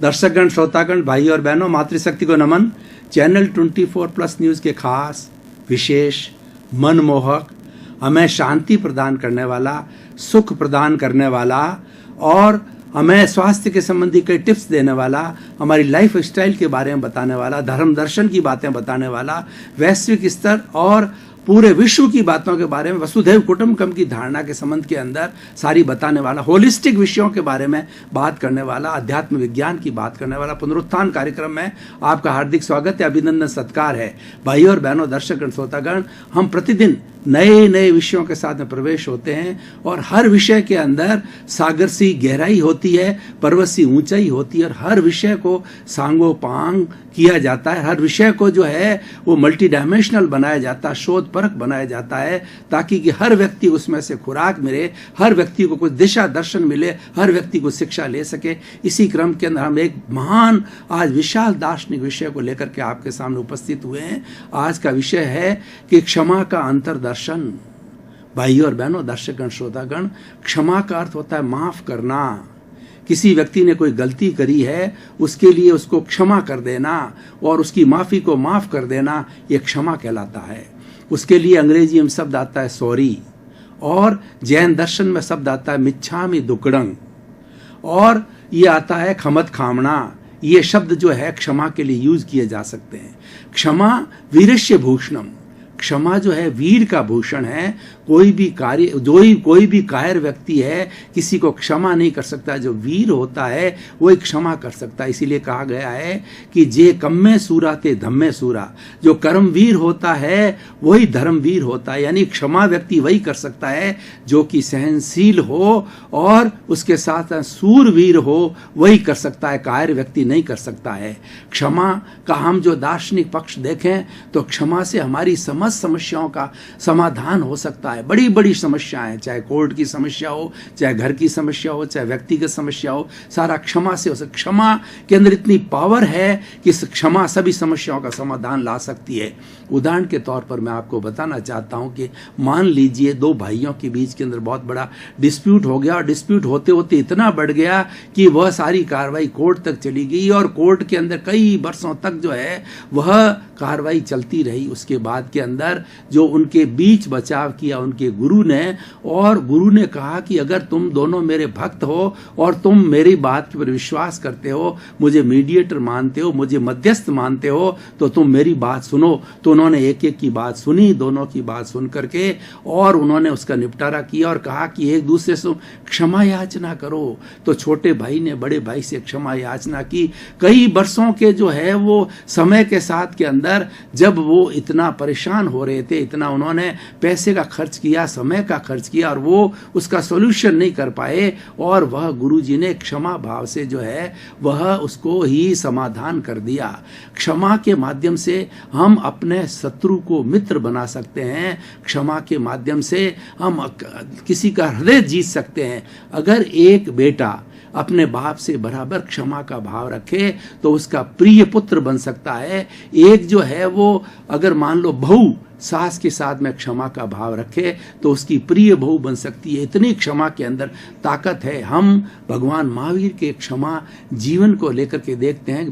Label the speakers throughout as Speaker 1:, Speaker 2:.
Speaker 1: दर्शकगण, श्रोतागण, भाई और बहनों, मातृशक्ति को नमन। चैनल 24+ न्यूज़ के खास, विशेष, मनमोहक, हमें शांति प्रदान करने वाला, सुख प्रदान करने वाला और हमें स्वास्थ्य के संबंधी कई टिप्स देने वाला, हमारी लाइफ स्टाइल के बारे में बताने वाला, धर्म दर्शन की बातें बताने वाला, वैश्विक स्तर और पूरे विश्व की बातों के बारे में, वसुधैव कुटुंबकम की धारणा के संबंध के अंदर सारी बताने वाला, होलिस्टिक विषयों के बारे में बात करने वाला, अध्यात्म विज्ञान की बात करने वाला पुनरुत्थान कार्यक्रम में आपका हार्दिक स्वागत है, अभिनंदन, सत्कार है। भाई और बहनों, दर्शकगण, श्रोतागण, हम प्रतिदिन नए नए विषयों के साथ में प्रवेश होते हैं और हर विषय के अंदर सागर सी गहराई होती है, पर्वत सी ऊंचाई होती है और हर विषय को सांगोपांग किया जाता है। हर विषय को जो है वो मल्टी डायमेंशनल बनाया जाता है, शोध परक बनाया जाता है, ताकि कि हर व्यक्ति उसमें से खुराक मिले, हर व्यक्ति को कुछ दिशा दर्शन मिले, हर व्यक्ति को शिक्षा ले सके। इसी क्रम के अंदर हम एक महान आज विशाल दार्शनिक विषय को लेकर के आपके सामने उपस्थित हुए हैं। आज का विषय है कि क्षमा का अंतर्दर्शन। भाई और बहनों, दर्शकगण, श्रोतागण, क्षमा का अर्थ होता है माफ करना। किसी व्यक्ति ने कोई गलती करी है, उसके लिए उसको क्षमा कर देना और उसकी माफी को माफ कर देना, ये क्षमा कहलाता है। उसके लिए अंग्रेजी में शब्द आता है सॉरी, और जैन दर्शन में शब्द आता है मिच्छामि दुक्कडम, और ये आता है खमत खामना। ये शब्द जो है क्षमा के लिए यूज किए जा सकते हैं। क्षमा वीरस्य भूषणम, क्षमा जो है वीर का भूषण है। कोई भी कायर व्यक्ति है, किसी को क्षमा नहीं कर सकता। जो वीर होता है वो क्षमा कर सकता है। इसीलिए कहा गया है कि जे कम्मे सूरा ते धम्मे सूरा, जो कर्मवीर होता है वही धर्मवीर होता है। यानी क्षमा व्यक्ति वही कर सकता है जो कि सहनशील हो और उसके साथ सूरवीर हो, वही कर सकता है, कायर व्यक्ति नहीं कर सकता है। क्षमा का हम जो दार्शनिक पक्ष देखें तो क्षमा से हमारी समस्त समस्याओं का समाधान हो सकता है। बड़ी बड़ी समस्याएं, चाहे कोर्ट की समस्या हो, चाहे घर की समस्या हो, चाहे व्यक्तिगत समस्या हो, सारा क्षमा से हो सकता। क्षमा के अंदर इतनी पावर है कि क्षमा सभी समस्याओं का समाधान ला सकती है। उदाहरण के तौर पर मैं आपको बताना चाहता हूं कि मान लीजिए दो भाइयों के बीच के अंदर बहुत बड़ा डिस्प्यूट हो गया और डिस्प्यूट होते होते इतना बढ़ गया कि वह सारी कार्रवाई कोर्ट तक चली गई और कोर्ट के अंदर कई वर्षों तक जो है वह कार्रवाई चलती रही। उसके बाद के अंदर जो उनके बीच बचाव किया उनके गुरु ने, और गुरु ने कहा कि अगर तुम दोनों मेरे भक्त हो और तुम मेरी बात पर विश्वास करते हो, मुझे मीडिएटर मानते हो, मुझे मध्यस्थ मानते हो, तो तुम मेरी बात सुनो। तो उन्होंने एक एक की बात सुनी, दोनों की बात सुन करके, और उन्होंने उसका निपटारा किया और कहा कि एक दूसरे से क्षमा याचना करो। तो छोटे भाई ने बड़े भाई से क्षमा याचना की। कई वर्षों के जो है वो समय के साथ के अंदर जब वो इतना परेशान हो रहे थे, इतना उन्होंने पैसे का खर्च किया, समय का खर्च किया और वो उसका सॉल्यूशन नहीं कर पाए, और वह गुरुजी ने क्षमा भाव से जो है वह उसको ही समाधान कर दिया। क्षमा के माध्यम से हम अपने शत्रु को मित्र बना सकते हैं। क्षमा के माध्यम से हम किसी का हृदय जीत सकते हैं। अगर एक बेटा अपने बाप से बराबर क्षमा का भाव रखे तो उसका प्रिय पुत्र बन सकता है। एक जो है वो अगर मान लो बहू सास के साथ में क्षमा का भाव रखे तो उसकी प्रिय बहू बन सकती है। इतनी क्षमा के अंदर ताकत है। हम भगवान महावीर के क्षमा जीवन को लेकर के देखते हैं कि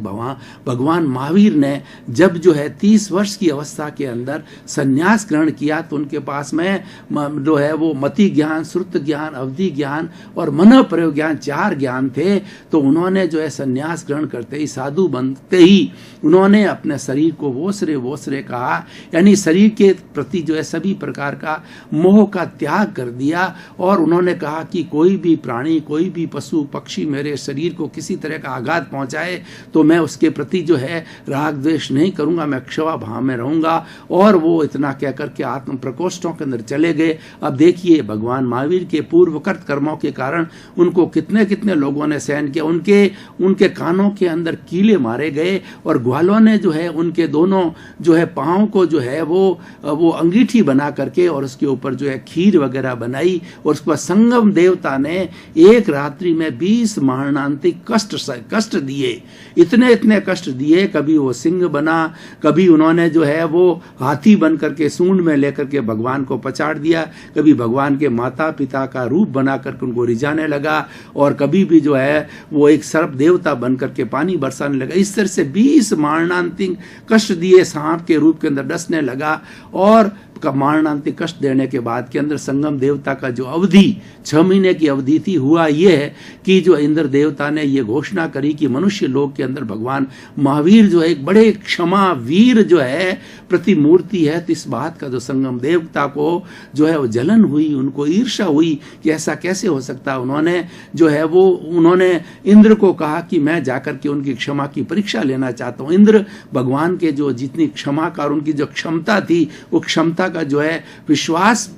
Speaker 1: भगवान महावीर ने जब जो है 30 वर्ष की अवस्था के अंदर संन्यास ग्रहण किया तो उनके पास में जो है वो मति ज्ञान, श्रुत ज्ञान, अवधि ज्ञान और मन प्रयोग ज्ञान, 4 ज्ञान थे। तो उन्होंने जो है संन्यास ग्रहण करते ही, साधु बनते ही, उन्होंने अपने शरीर को वोसरे कहा, यानी शरीर के प्रति जो है सभी प्रकार का मोह का त्याग कर दिया। और उन्होंने कहा कि कोई भी प्राणी, कोई भी पशु पक्षी मेरे शरीर को किसी तरह का आघात पहुंचाए तो मैं उसके प्रति जो है राग द्वेष नहीं करूंगा, मैं क्षमा भाव में रहूंगा। और वो इतना कह करके आत्म प्रकोष्ठों के अंदर चले गए। अब देखिए भगवान महावीर के पूर्वकृत कर्मों के कारण उनको कितने कितने लोगों ने सहन किया। उनके कानों के अंदर कीले मारे गए और ग्वालों ने जो है उनके दोनों जो है पांव को जो है वो वो अंगीठी बना करके और उसके ऊपर जो है खीर वगैरह बनाई, और उसके बाद संगम देवता ने एक रात्रि में 20 मरणांतिक कष्ट दिए, इतने कष्ट दिए। कभी वो सिंह बना, कभी उन्होंने जो है वो हाथी बन करके सूंड में लेकर के भगवान को पछाड़ दिया, कभी भगवान के माता पिता का रूप बना करके उनको रिझाने लगा, और कभी भी जो है वो एक सर्प देवता बन करके पानी बरसाने लगा। इस तरह से 20 मरणांतिक कष्ट दिए, सांप के रूप के अंदर डसने लगा, और का मरणांतिक कष्ट देने के बाद के अंदर संगम देवता का जो अवधि 6 महीने की अवधि थी, हुआ ये है कि जो इंद्र देवता ने ये घोषणा करी कि मनुष्य लोक के अंदर भगवान महावीर जो है एक बड़े क्षमा वीर जो है प्रतिमूर्ति है। तो इस बात का जो संगम देवता को जो है वो जलन हुई, उनको ईर्ष्या हुई कि ऐसा कैसे हो सकता है। उन्होंने जो है वो उन्होंने इंद्र को कहा कि मैं जाकर के उनकी क्षमा की परीक्षा लेना चाहता हूँ। इंद्र भगवान के जो जितनी क्षमा का और उनकी जो क्षमता थी, वो क्षमता का जो है विश्वास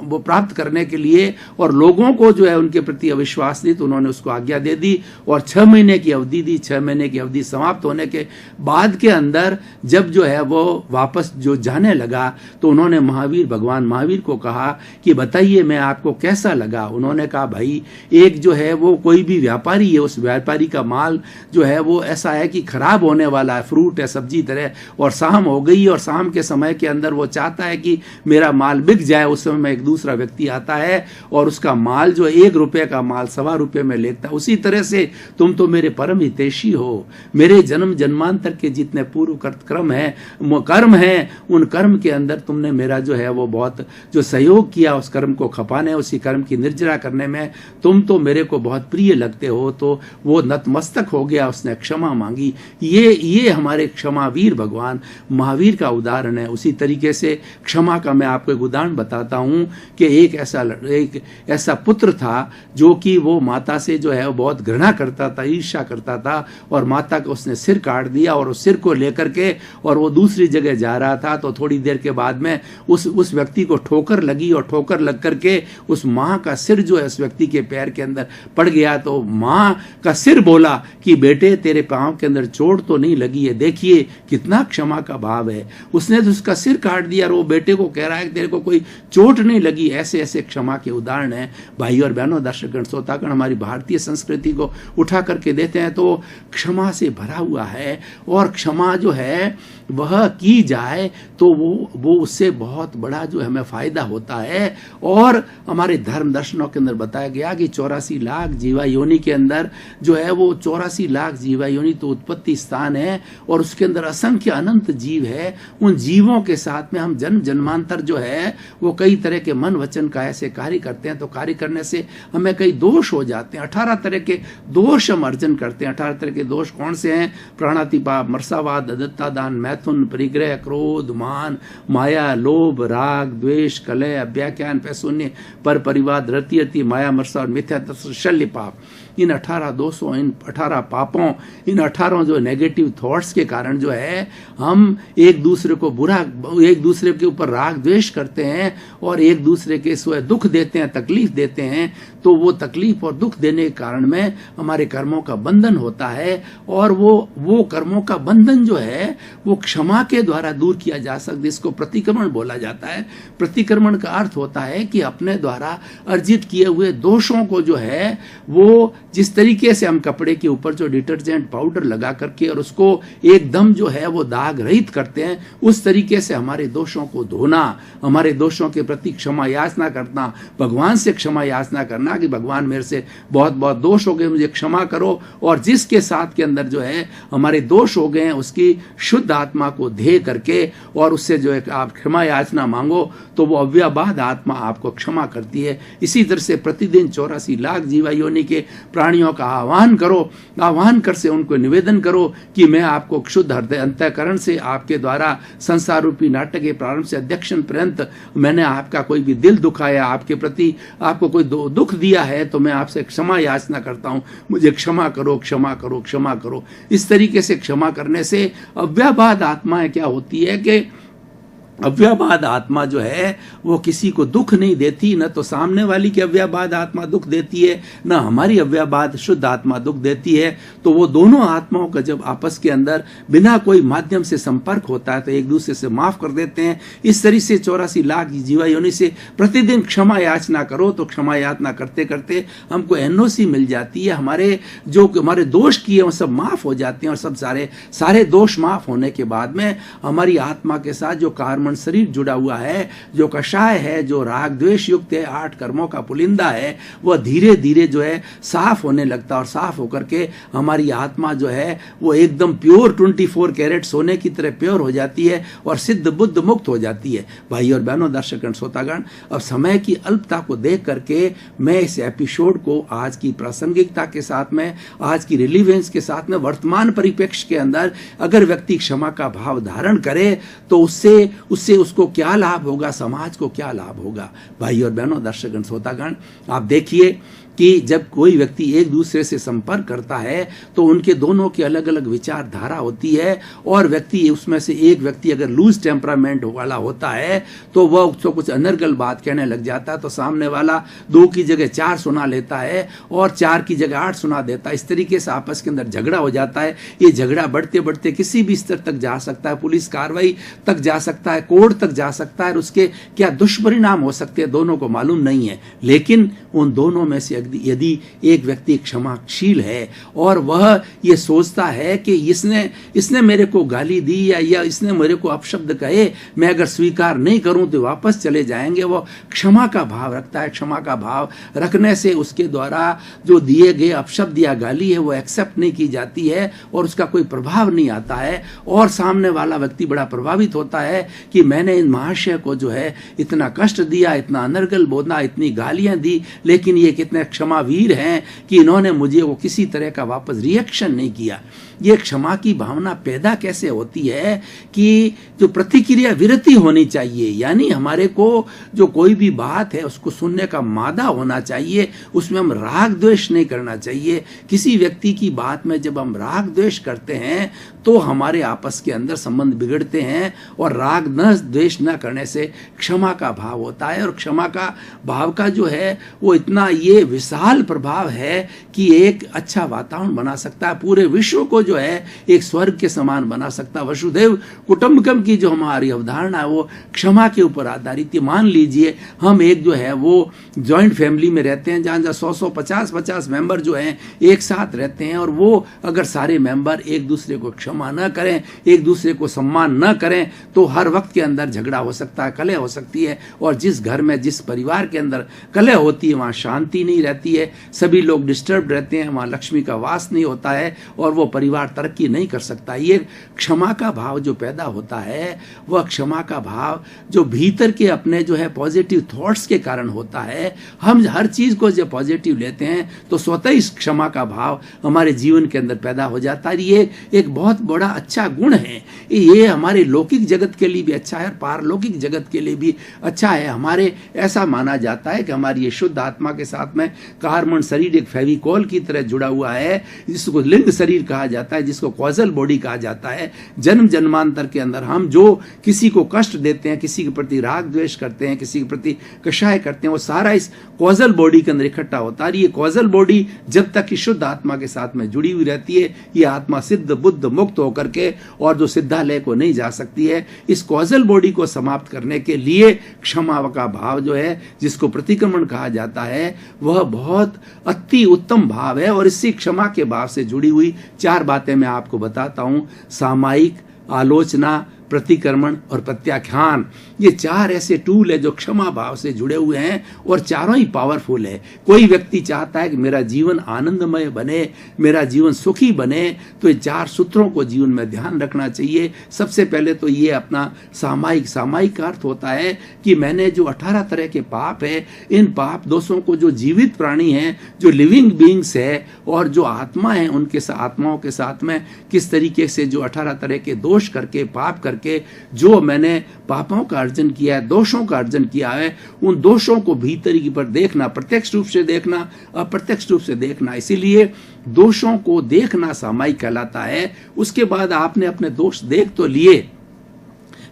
Speaker 1: वो प्राप्त करने के लिए, और लोगों को जो है उनके प्रति अविश्वास दी, तो उन्होंने उसको आज्ञा दे दी और 6 महीने की अवधि दी। 6 महीने की अवधि समाप्त होने के बाद के अंदर जब जो है वो वापस जो जाने लगा, तो उन्होंने भगवान महावीर को कहा कि बताइए मैं आपको कैसा लगा। उन्होंने कहा भाई एक जो है वो कोई भी व्यापारी है, उस व्यापारी का माल जो है वो ऐसा है कि खराब होने वाला है, फ्रूट है, सब्जी तरह, और शाम हो गई और शाम के समय के अंदर वो चाहता है कि मेरा माल बिक जाए। उस समय में एक दूसरा व्यक्ति आता है और उसका माल जो 1 रुपए का माल 1.25 रुपए में लेता है। उसी तरह से तुम तो मेरे परम हितैषी हो, मेरे जन्म जन्मांतर के जितने पूर्व कर्म है उन कर्म के अंदर तुमने मेरा जो है वो बहुत जो सहयोग किया उस कर्म को खपाने, उसी कर्म की निर्जरा करने में तुम तो मेरे को बहुत प्रिय लगते हो। तो वो नतमस्तक हो गया, उसने क्षमा मांगी। ये हमारे क्षमावीर भगवान महावीर का उदाहरण है। उसी तरीके से क्षमा का मैं आपको एक उदाहरण बताता हूं कि एक ऐसा पुत्र था जो कि वो माता से जो है वो बहुत घृणा करता था, ईर्ष्या करता था, और माता का उसने सिर काट दिया, और उस सिर को लेकर के और वो दूसरी जगह जा रहा था। तो थोड़ी देर के बाद में उस व्यक्ति को ठोकर लगी, और ठोकर लग करके उस माँ का सिर जो है उस व्यक्ति के पैर के अंदर पड़ गया। तो माँ का सिर बोला कि बेटे तेरे पांव के अंदर चोट तो नहीं लगी है, देखिए कितना क्षमा का भाव है। उसने तो उसका सिर काट दिया और वो बेटे को कह रहा है कि तेरे को कोई चोट नहीं लगी। ऐसे ऐसे क्षमा के उदाहरण है। भाई और बहनों, दर्शकगण, श्रोतागण, हमारी भारतीय संस्कृति को उठा करके देते हैं तो क्षमा से भरा हुआ है, और क्षमा जो है वह की जाए तो वो उससे बहुत बड़ा जो हमें फायदा होता है। और हमारे धर्म दर्शनों के अंदर बताया गया कि 84 लाख जीवा योनि के अंदर जो है वो 84 लाख जीवा योनि तो उत्पत्ति स्थान है, और उसके अंदर असंख्य अनंत जीव है। उन जीवों के साथ में हम जन्म जन्मांतर जो है वो कई तरह के मन वचन का ऐसे कार्य करते हैं, तो कार्य करने से हमें कई दोष हो जाते हैं। 18 तरह के दोष हम अर्जन करते हैं। 18 तरह के दोष कौन से हैं? प्राणातिपात, मर्सावाद, अदत्ता दान, मैथुन, परिग्रह, क्रोध, मान, माया, लोभ, राग, द्वेष, कलह, अव्याख्यान, पैशून्य, पर परिवाद, रति, माया, मर्सा और मिथ्या शल्य पाप। इन 18 दोषों, इन 18 पापों, इन 18 जो नेगेटिव थॉट्स के कारण जो है हम एक दूसरे को एक दूसरे के ऊपर राग द्वेष करते हैं, और एक दूसरे के स्वयं दुख देते हैं, तकलीफ देते हैं। तो वो तकलीफ और दुख देने के कारण में हमारे कर्मों का बंधन होता है, और वो कर्मों का बंधन जो है वो क्षमा के द्वारा दूर किया जा सकता है। इसको प्रतिक्रमण बोला जाता है। प्रतिक्रमण का अर्थ होता है कि अपने द्वारा अर्जित किए हुए दोषों को जो है वो जिस तरीके से हम कपड़े के ऊपर जो डिटर्जेंट पाउडर लगा करके और उसको एकदम जो है वो दाग रहित करते हैं, उस तरीके से हमारे दोषों को धोना, हमारे दोषों के प्रति क्षमा याचना करना, भगवान से क्षमा याचना करना कि भगवान मेरे से बहुत बहुत दोष हो गए, मुझे क्षमा करो। और जिसके साथ के अंदर जो है हमारे दोष हो गए हैं उसकी शुद्ध आत्मा को ध्येय करके और उससे जो है आप क्षमा याचना मांगो, तो वो अव्यबाध आत्मा आपको क्षमा करती है। इसी तरह से प्रतिदिन 84 लाख जीवा योनि के प्राणियों का आह्वान करो, आह्वान कर से उनको निवेदन करो कि मैं आपको शुद्ध हृदय अंतःकरण से आपके द्वारा संसार रूपी नाटक के प्रारंभ से अध्यक्षण पर्यंत मैंने आपका कोई भी दिल दुखाया, आपके प्रति आपको कोई दुख दिया है, तो मैं आपसे क्षमा याचना करता हूं, मुझे क्षमा करो, क्षमा करो, क्षमा करो। इस तरीके से क्षमा करने से अव्यबाध आत्माएं क्या होती है कि अव्ययवाद आत्मा जो है वो किसी को दुख नहीं देती, न तो सामने वाली की अव्ययवाद आत्मा दुख देती है, न हमारी अव्ययवाद शुद्ध आत्मा दुख देती है। तो वो दोनों आत्माओं का जब आपस के अंदर बिना कोई माध्यम से संपर्क होता है तो एक दूसरे से माफ कर देते हैं। इस तरह से 84 लाख जीवा योनि से प्रतिदिन क्षमा याचना करो तो क्षमा याचना करते करते हमको एनओसी मिल जाती है, हमारे दोष किए वो सब माफ हो जाते हैं, और सब सारे दोष माफ होने के बाद में हमारी आत्मा के साथ जो कार्म शरीर जुड़ा हुआ है, जो कषाय है, जो राग द्वेष युक्त है, 8 कर्मों का पुलिंदा है, वह धीरे धीरे जो है साफ होने लगता है, और साफ होकर के हमारी आत्मा जो है वो एकदम प्योर 24 कैरेट सोने की तरह प्योर हो जाती है और सिद्ध बुद्ध मुक्त हो जाती है। भाई और बहनों, दर्शकगण, श्रोतागण, अब समय की अल्पता को देख करके मैं इस एपिसोड को आज की प्रासंगिकता के साथ में, आज की रिलीवेंस के साथ में, वर्तमान परिप्रेक्ष्य के अंदर अगर व्यक्ति क्षमा का भाव धारण करे तो उससे उसको क्या लाभ होगा, समाज को क्या लाभ होगा। भाई और बहनों, दर्शकगण, श्रोतागण, आप देखिए कि जब कोई व्यक्ति एक दूसरे से संपर्क करता है तो उनके दोनों की अलग अलग विचारधारा होती है, और व्यक्ति उसमें से एक व्यक्ति अगर लूज टेम्परामेंट वाला होता है तो वह उसको कुछ अनर्गल बात कहने लग जाता है, तो सामने वाला 2 की जगह 4 सुना लेता है और 4 की जगह 8 सुना देता है। इस तरीके से आपस के अंदर झगड़ा हो जाता है। ये झगड़ा बढ़ते बढ़ते किसी भी स्तर तक जा सकता है, पुलिस कार्रवाई तक जा सकता है, कोर्ट तक जा सकता है, और उसके क्या दुष्परिणाम हो सकते हैं दोनों को मालूम नहीं है। लेकिन उन दोनों में से यदि एक व्यक्ति क्षमाशील है और वह ये सोचता है कि इसने मेरे को गाली दी या इसने मेरे को अपशब्द कहे, मैं अगर स्वीकार नहीं करूं तो वापस चले जाएंगे, वो क्षमा का भाव रखता है। क्षमा का भाव रखने से उसके द्वारा जो दिए गए अपशब्द या गाली है वो एक्सेप्ट नहीं की जाती है और उसका कोई प्रभाव नहीं आता है, और सामने वाला व्यक्ति बड़ा प्रभावित होता है कि मैंने इन महाशय को जो है इतना कष्ट दिया, इतना अनर्गल बोला, इतनी गालियां दी, लेकिन ये कितने क्षमावीर हैं कि इन्होंने मुझे वो किसी तरह का वापस रिएक्शन नहीं किया। ये क्षमा की भावना पैदा कैसे होती है कि जो प्रतिक्रिया विरति होनी चाहिए, यानी हमारे को जो कोई भी बात है उसको सुनने का मादा होना चाहिए, उसमें हम राग द्वेष नहीं करना चाहिए। किसी व्यक्ति की बात में जब हम राग द्वेष करते हैं तो हमारे आपस के अंदर संबंध बिगड़ते हैं, और राग न द्वेष न करने से क्षमा का भाव होता है, और क्षमा का भाव का जो है वो इतना ये विशाल प्रभाव है कि एक अच्छा वातावरण बना सकता है, पूरे विश्व को जो है एक स्वर्ग के समान बना सकता है। वसुधैव कुटुंबकम की जो हमारी अवधारणा है वो क्षमा के ऊपर आधारित है। मान लीजिए हम एक जो है वो जॉइंट फैमिली में रहते हैं जहां 100 50 मेंबर जो हैं एक साथ रहते हैं, और वो अगर सारे मेंबर एक दूसरे को क्षमा न करें, एक दूसरे को सम्मान न करें, तो हर वक्त के अंदर झगड़ा हो सकता है, कलह हो सकती है, और जिस घर में जिस परिवार के अंदर कलह होती है वहां शांति नहीं रहती है, सभी लोग डिस्टर्ब रहते हैं, वहां लक्ष्मी का वास नहीं होता है और वो परिवार तरक्की नहीं कर सकता। ये क्षमा का भाव जो पैदा होता है, वह क्षमा का भाव जो भीतर के अपने जो है पॉजिटिव थॉट्स के कारण होता है। हम हर चीज को जब पॉजिटिव लेते हैं तो स्वतः इस क्षमा का भाव हमारे जीवन के अंदर पैदा हो जाता है। ये एक बहुत बड़ा अच्छा गुण है। ये हमारे लौकिक जगत के लिए भी अच्छा है, पारलौकिक जगत के लिए भी अच्छा है। हमारे ऐसा माना जाता है कि हमारी ये शुद्ध आत्मा के साथ में कार्बन शरीर एक फेविकॉल की तरह जुड़ा हुआ है, जिसको लिंग शरीर कहा जाता है, जिसको कॉजल बॉडी कहा जाता है। जन्म जन्मांतर के अंदर हम जो किसी को कष्ट देते हैं, किसी के प्रति राग द्वेष करते हैं, किसी के प्रति कषाय करते हैं, वो सारा इस कॉजल बॉडी के अंदर इकट्ठा होता है। ये कॉजल बॉडी जब तक कि शुद्ध आत्मा के साथ में जुड़ी हुई रहती है, ये आत्मा सिद्ध बुद्ध मुक्त होकर के और जो सिद्धालय को नहीं जा सकती है, इस कॉजल बॉडी को समाप्त करने के लिए क्षमा का भाव जो है, जिसको प्रतिक्रमण कहा जाता है, वह बहुत अति उत्तम भाव है। और इसी क्षमा के भाव से जुड़ी हुई 4 बातें मैं आपको बताता हूं। सामायिक, आलोचना, प्रतिक्रमण और प्रत्याख्यान, ये 4 ऐसे टूल है जो क्षमा भाव से जुड़े हुए हैं और चारों ही पावरफुल है। कोई व्यक्ति चाहता है कि मेरा जीवन आनंदमय बने, मेरा जीवन सुखी बने, तो ये 4 सूत्रों को जीवन में ध्यान रखना चाहिए। सबसे पहले तो ये अपना सामायिक का अर्थ होता है कि मैंने जो 18 तरह के पाप है, इन पाप दोषों को जो जीवित प्राणी हैं, जो लिविंग बीइंग्स है और जो आत्मा है, उनके आत्माओं के साथ में किस तरीके से जो 18 तरह के दोष करके, पाप करके जो मैंने पापों का अर्जन किया है, दोषों का अर्जन किया है, उन दोषों को भीतर की पर देखना, प्रत्यक्ष रूप से देखना, अप्रत्यक्ष रूप से देखना। इसीलिए दोषों को देखना सामायिक कहलाता है। उसके बाद आपने अपने दोष देख तो लिए,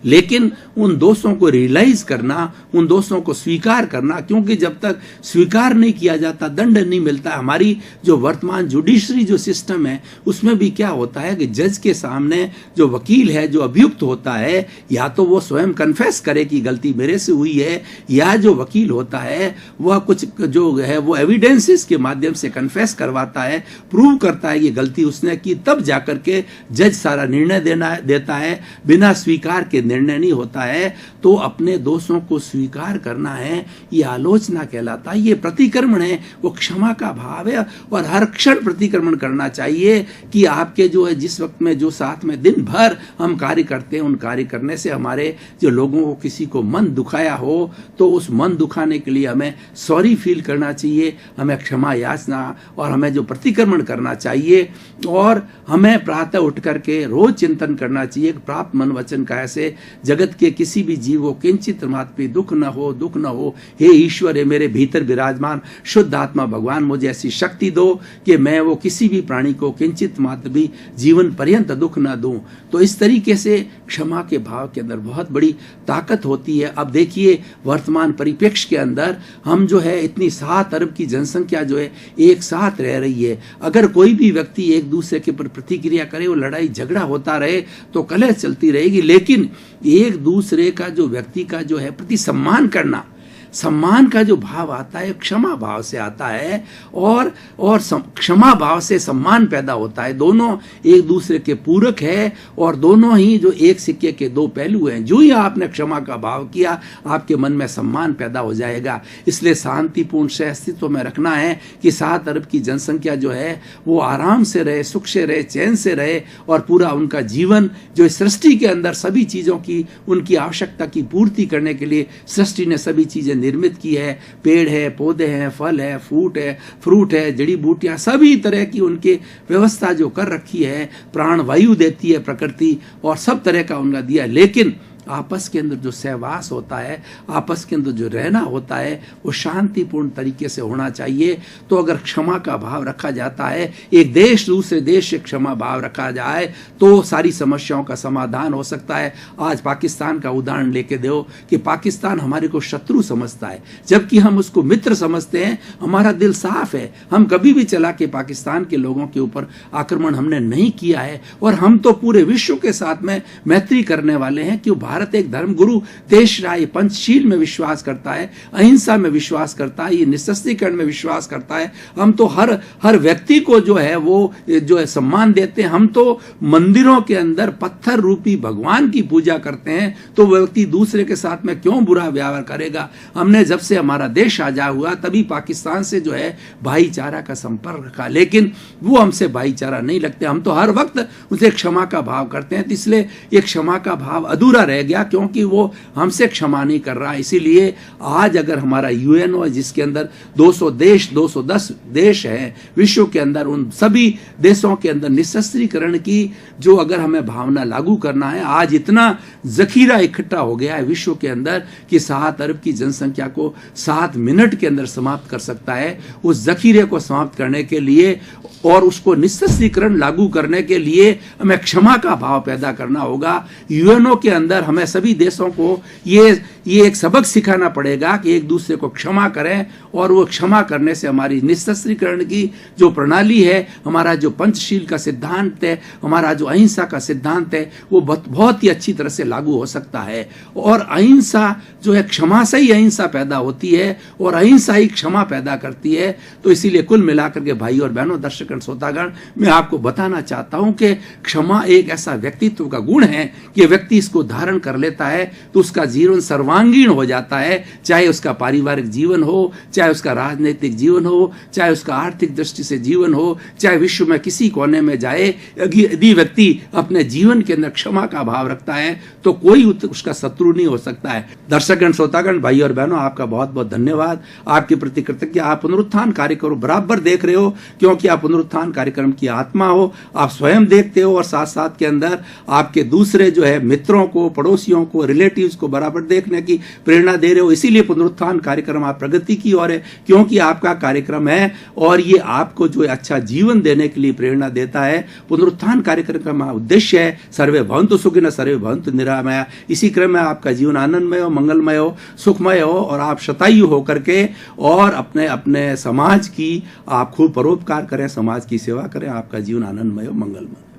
Speaker 1: लेकिन उन दोषों को रियलाइज करना, उन दोषों को स्वीकार करना, क्योंकि जब तक स्वीकार नहीं किया जाता दंड नहीं मिलता। हमारी जो वर्तमान जुडिशरी जो सिस्टम है उसमें भी क्या होता है कि जज के सामने जो वकील है, जो अभियुक्त होता है, या तो वो स्वयं कन्फेस करे कि गलती मेरे से हुई है, या जो वकील होता है वह कुछ जो है वो एविडेंसेस के माध्यम से कन्फेस करवाता है, प्रूव करता है कि गलती उसने की, तब जाकर के जज सारा निर्णय देता है। बिना स्वीकार के निर्णय नहीं होता है। तो अपने दोषों को स्वीकार करना है, ये आलोचना कहलाता है, ये प्रतिक्रमण है, वो क्षमा का भाव है। और हर क्षण प्रतिक्रमण करना चाहिए कि आपके जो है जिस वक्त में जो साथ में दिन भर हम कार्य करते हैं, उन कार्य करने से हमारे जो लोगों को किसी को मन दुखाया हो तो उस मन दुखाने के लिए हमें सॉरी फील करना चाहिए, हमें क्षमा याचना और हमें जो प्रतिक्रमण करना चाहिए। और हमें प्रातः उठ करके रोज चिंतन करना चाहिए, प्राप्त मन वचन काया से जगत के किसी भी जीव को किंचित मात्र भी दुख न हो, दुख न हो। हे ईश्वर, है मेरे भीतर विराजमान शुद्ध आत्मा भगवान, मुझे ऐसी शक्ति दो कि मैं वो किसी भी प्राणी को किंचित मात्र भी जीवन पर्यंत दुख न दूं। तो इस तरीके से क्षमा के भाव के अंदर बहुत बड़ी ताकत होती है। अब देखिए वर्तमान परिप्रेक्ष्य के अंदर हम जो है इतनी 7 अरब की जनसंख्या जो है एक साथ रह रही है। अगर कोई भी व्यक्ति एक दूसरे के ऊपर प्रतिक्रिया करे, वो लड़ाई झगड़ा होता रहे तो कलह चलती रहेगी। लेकिन एक दूसरे का जो व्यक्ति का जो है प्रति सम्मान करना, सम्मान का जो भाव आता है क्षमा भाव से आता है। और क्षमा भाव से सम्मान पैदा होता है। दोनों एक दूसरे के पूरक है और दोनों ही जो एक सिक्के के दो पहलू हैं। जो ही आपने क्षमा का भाव किया, आपके मन में सम्मान पैदा हो जाएगा। इसलिए शांतिपूर्ण से अस्तित्व में रखना है कि 7 अरब की जनसंख्या जो है वो आराम से रहे, सुख से रहे, चैन से रहे और पूरा उनका जीवन जो इस सृष्टि के अंदर सभी चीजों की उनकी आवश्यकता की पूर्ति करने के लिए सृष्टि ने सभी चीजें निर्मित की है। पेड़ है, पौधे हैं, फल है, फ्रूट है, जड़ी बूटियां, सभी तरह की उनकी व्यवस्था जो कर रखी है। प्राण वायु देती है प्रकृति और सब तरह का उनका दिया। लेकिन आपस के अंदर जो सहवास होता है, आपस के अंदर जो रहना होता है, वो शांतिपूर्ण तरीके से होना चाहिए। तो अगर क्षमा का भाव रखा जाता है, एक देश दूसरे देश से क्षमा भाव रखा जाए तो सारी समस्याओं का समाधान हो सकता है। आज पाकिस्तान का उदाहरण लेके दो कि पाकिस्तान हमारे को शत्रु समझता है, जबकि हम उसको मित्र समझते हैं। हमारा दिल साफ है, हम कभी भी चला के पाकिस्तान के लोगों के ऊपर आक्रमण हमने नहीं किया है। और हम तो पूरे विश्व के साथ में मैत्री करने वाले हैं कि भारत एक धर्मगुरु देश रहा है, पंचशील में विश्वास करता है, अहिंसा में विश्वास करता है, ये निःशस्त्रीकरण में विश्वास करता है। हम तो हर व्यक्ति को जो है वो जो है सम्मान देते हैं। हम तो मंदिरों के अंदर पत्थर रूपी भगवान की पूजा करते हैं, तो व्यक्ति दूसरे के साथ में क्यों बुरा व्यवहार करेगा। हमने जब से हमारा देश आजाद हुआ तभी पाकिस्तान से जो है भाईचारा का संपर्क रखा, लेकिन वो हमसे भाईचारा नहीं लगते। हम तो हर वक्त उसे क्षमा का भाव करते हैं। तो इसलिए ये क्षमा का भाव अधूरा रह गया, क्योंकि वो हमसे क्षमा नहीं कर रहा। इसीलिए आज अगर हमारा यूएनओ है जिसके अंदर 210 देश हैं विश्व के अंदर, उन सभी देशों के अंदर निःशस्त्रीकरण की जो अगर हमें भावना लागू करना है, आज इतना जखीरा इकट्ठा हो गया है विश्व के अंदर कि 7 अरब की जनसंख्या को 7 मिनट के अंदर समाप्त कर सकता है। उस जखीरे को समाप्त करने के लिए और उसको निःशस्त्रीकरण लागू करने के लिए हमें क्षमा का भाव पैदा करना होगा। यूएनओ के अंदर हमें सभी देशों को ये एक सबक सिखाना पड़ेगा कि एक दूसरे को क्षमा करें, और वो क्षमा करने से हमारी निःशस्त्रीकरण की जो प्रणाली है, हमारा जो पंचशील का सिद्धांत है, हमारा जो अहिंसा का सिद्धांत है, वो बहुत ही अच्छी तरह से लागू हो सकता है। और अहिंसा जो है, क्षमा से ही अहिंसा पैदा होती है और अहिंसा ही क्षमा पैदा करती है। तो इसीलिए कुल मिलाकर के भाई और बहनों, दर्शकगण, श्रोतागण, मैं आपको बताना चाहता हूं कि क्षमा एक ऐसा व्यक्तित्व का गुण है कि व्यक्ति इसको धारण कर लेता है तो उसका जीवन सर्वांगीण हो जाता है। चाहे उसका पारिवारिक जीवन हो, चाहे उसका राजनीतिक जीवन हो, चाहे उसका आर्थिक दृष्टि से जीवन हो, चाहे विश्व में किसी कोने में जाए, यदि व्यक्ति अपने जीवन के अंदर क्षमा का भाव रखता है तो कोई उसका शत्रु नहीं हो सकता है। दर्शकगण, श्रोतागण, भाई और बहनों, आपका बहुत बहुत धन्यवाद। आपके प्रति कृतज्ञ। आप पुनरुत्थान कार्यक्रम बराबर देख रहे हो, क्योंकि आप पुनरुत्थान कार्यक्रम की आत्मा हो। आप स्वयं देखते हो और साथ साथ के अंदर आपके दूसरे जो है मित्रों को, पड़ोसियों को, रिलेटिव्स को बराबर देखने की प्रेरणा दे रहे हो, इसीलिए पुनरुत्थान कार्यक्रम आप प्रगति की ओर है, क्योंकि आपका कार्यक्रम है और ये आपको जो अच्छा जीवन देने के लिए प्रेरणा देता है। पुनरुत्थान कार्यक्रम का उद्देश्य है सर्वे भवन्तु सुखिनः सर्वे भवन्तु निरामया। इसी क्रम में आपका जीवन आनंदमय हो, मंगलमय हो, सुखमय हो और आप शतायु होकर के और अपने अपने समाज की आप खूब परोपकार करें, समाज की सेवा करें, आपका जीवन आनंदमय हो, मंगलमय।